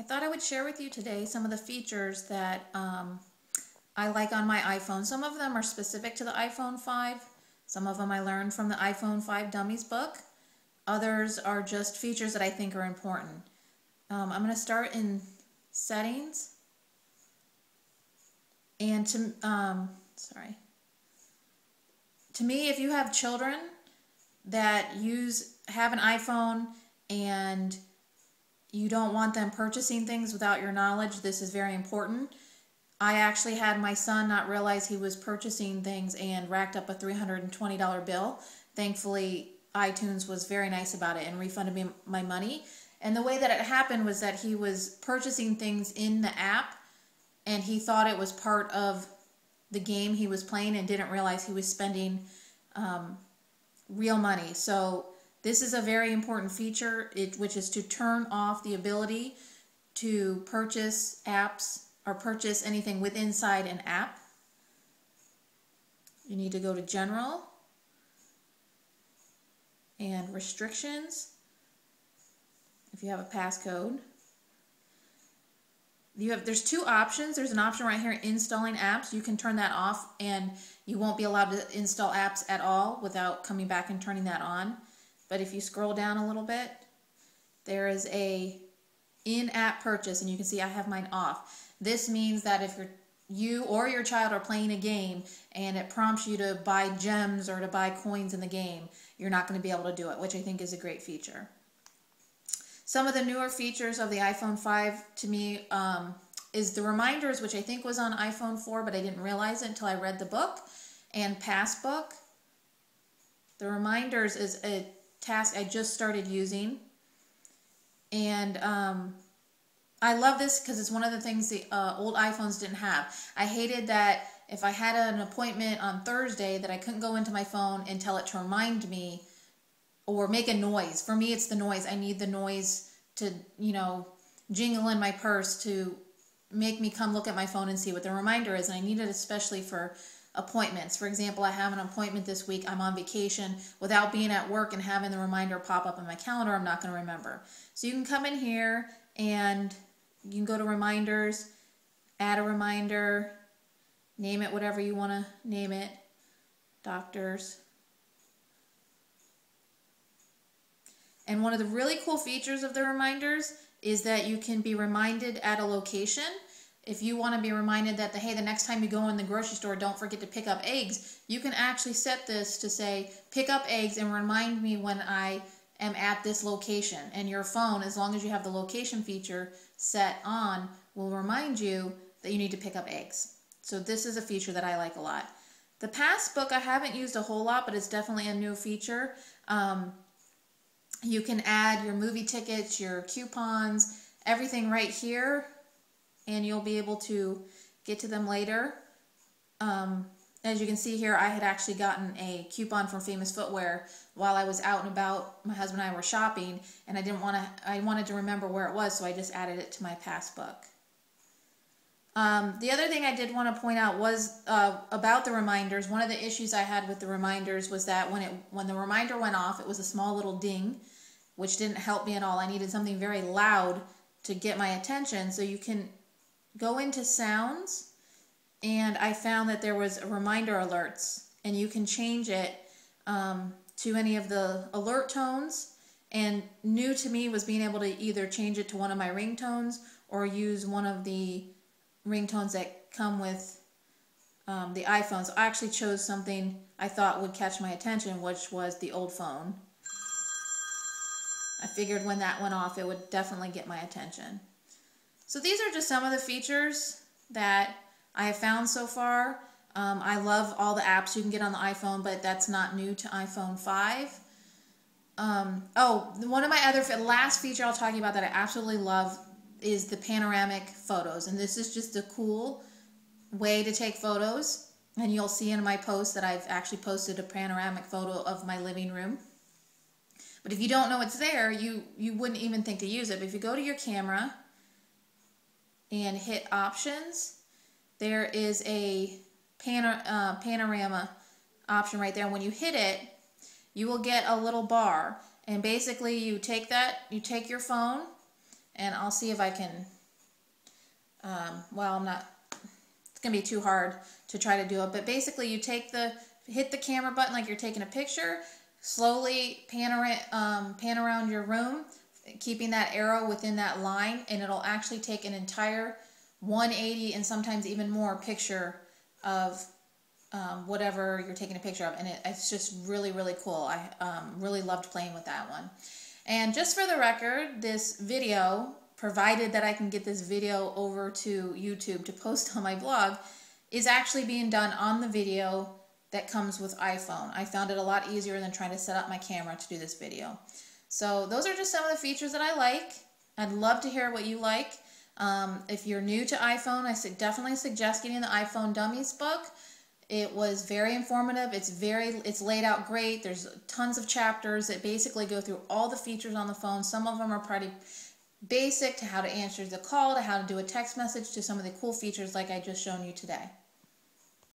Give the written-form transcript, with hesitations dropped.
thought I would share with you today some of the features that I like on my iPhone. Some of them are specific to the iPhone 5. Some of them I learned from the iPhone 5 Dummies book. Others are just features that I think are important. I'm going to start in settings. And to me, if you have children that have an iPhone and you don't want them purchasing things without your knowledge, this is very important. I actually had my son not realize he was purchasing things and racked up a $320 bill. Thankfully, iTunes was very nice about it and refunded me my money. And the way that it happened was that he was purchasing things in the app and he thought it was part of the game he was playing and didn't realize he was spending real money. So this is a very important feature, which is to turn off the ability to purchase apps or purchase anything with inside an app. You need to go to General and Restrictions. If you have a passcode, there's two options. There's an option right here, installing apps. You can turn that off and you won't be allowed to install apps at all without coming back and turning that on. But if you scroll down a little bit, there is a in-app purchase, and you can see I have mine off. This means that if you or your child are playing a game and it prompts you to buy gems or to buy coins in the game, you're not going to be able to do it, which I think is a great feature. Some of the newer features of the iPhone 5 to me is the reminders, which I think was on iPhone 4, but I didn't realize it until I read the book, and Passbook. The reminders is a task I just started using, and I love this because it's one of the things the old iPhones didn't have. I hated that if I had an appointment on Thursday that I couldn't go into my phone and tell it to remind me or make a noise. For me, it's the noise. I need the noise to, jingle in my purse to make me come look at my phone and see what the reminder is. And I need it especially for appointments. For example, I have an appointment this week. I'm on vacation. Without being at work and having the reminder pop up in my calendar, I'm not going to remember. So you can come in here and you can go to reminders, add a reminder, name it whatever you want to name it, doctors. And one of the really cool features of the reminders is that you can be reminded at a location. If you want to be reminded that, hey, the next time you go in the grocery store, don't forget to pick up eggs, you can actually set this to say, pick up eggs and remind me when I am at this location. And your phone, as long as you have the location feature set on, will remind you that you need to pick up eggs. So this is a feature that I like a lot. The Passbook I haven't used a whole lot, but it's definitely a new feature. You can add your movie tickets, your coupons, everything right here, and you'll be able to get to them later. As you can see here, I had actually gotten a coupon from Famous Footwear while I was out and about. My husband and I were shopping, and I wanted to remember where it was, so I just added it to my Passbook. The other thing I did want to point out was about the reminders. One of the issues I had with the reminders was that when the reminder went off, it was a small little ding, which didn't help me at all. I needed something very loud to get my attention. So you can go into sounds, and I found that there was reminder alerts, and you can change it to any of the alert tones. And new to me was being able to either change it to one of my ringtones or use one of the ringtones that come with the iPhone. So I actually chose something I thought would catch my attention, which was the old phone. I figured when that went off, it would definitely get my attention. So these are just some of the features that I have found so far. I love all the apps you can get on the iPhone, but that's not new to iPhone 5. One of my last feature I'll talk about that I absolutely love is the Panoramic Photos. And this is just a cool way to take photos. And you'll see in my post that I've actually posted a panoramic photo of my living room. But if you don't know it's there, you wouldn't even think to use it. But if you go to your camera and hit Options, there is a panorama option right there. And when you hit it, you will get a little bar. And basically you take your phone, and I'll see if I can well, I'm not, it's going to be too hard to try to do it, but basically you hit the camera button like you're taking a picture, slowly pan around your room, keeping that arrow within that line, and it'll actually take an entire 180 and sometimes even more picture of whatever you're taking a picture of, and it's just really, really cool. I really loved playing with that one. And just for the record, this video, provided that I can get this video over to YouTube to post on my blog, is actually being done on the video that comes with iPhone. I found it a lot easier than trying to set up my camera to do this video. So those are just some of the features that I like. I'd love to hear what you like. If you're new to iPhone, I definitely suggest getting the iPhone Dummies book. It was very informative. It's laid out great. There's tons of chapters that basically go through all the features on the phone. Some of them are pretty basic, to how to answer the call, to how to do a text message, to some of the cool features like I just shown you today.